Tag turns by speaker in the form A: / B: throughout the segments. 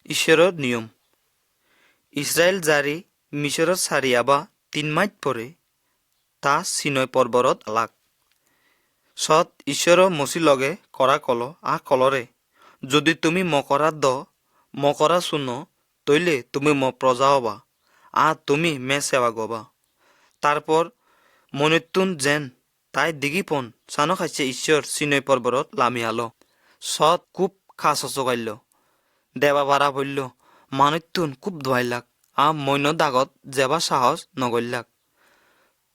A: ঈশ্বৰৰ নিয়ম ইছৰাইল জাৰি মিছৰত চাৰিয়াবা 3 মাইত পৰে তা চিনয় পৰ্বৰত আলাক সৎ ঈশ্বৰৰ মচি লগে কৰা কল কলৰে যদি তুমি মকৰা মকৰা শুন তৈলে তুমি প্রজা হবা তুমি মে সেবা গবা তারপর মনুতুন যেন তাই দিগিপন সানো খাইছে ঈশ্বর চিনয় পর্বত লামি আলো সৎ খুব খাস চকাইল দেবা বারা বলল মানুতুন খুব ধোয়াইলাক মৈন্য দাগত যেবা সাহস নগল্যাক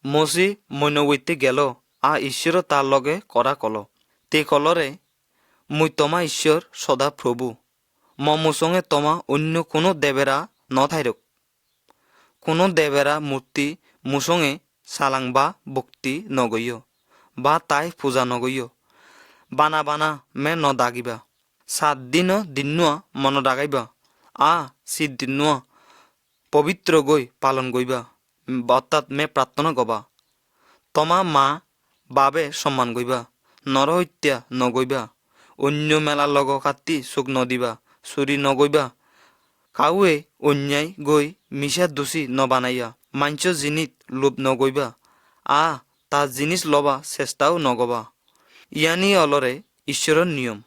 A: মচি মৈন্য বইতে গেল ঈশ্বর তার লগে কৰা কল তে কলরে মুই তোমা ঈশ্বর সদা প্রভু মুসঙ্গে তোমা অন্য কোনো দেবেরা নথাইরক কোনো দেবেরা মূর্তি মুসঙ্গে সালাং বা ভক্তি নগইয় বা তাই পূজা নগইয় বানা বানা মে নদাগিবা 7 দিন দিনুয়া মন দাগাইবা শীত দিনুয়া পবিত্র গই পালন গইবা অর্থাৎ মে প্রার্থনা গবা তোমা মা বাবে সম্মান গইবা নরহত্যা নগইবা অন্য মেলার লগ কাটি চোখ নদিবা চুরি নগইবা কাউয়ে অন্যায় গই মিছা দোষী নবানাইয়া মাঞ্চ জিনিত লোভ নগইবা তা জিনিস লবা চেষ্টাও নগবা ইয়ানি অলরে ঈশ্বৰৰ নিয়ম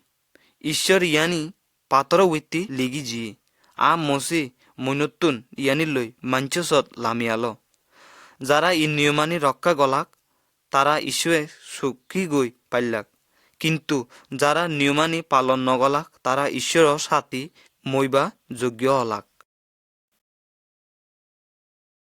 A: ঈশ্বর ইয়ানি পাতর উইতি লিগি জিয়ে মচি মৈনতুন ইয়ানি লৈ মাঞ্চসত লামিয়ালো যারা ই নিয়মানি রক্ষা গলাক তারা ঈশ্বরে সুখী গই পাইলাক কিন্তু যারা নিয়মানি পালন নগলাক তারা ঈশ্বর সাথী মইবা যোগ্য হলাক।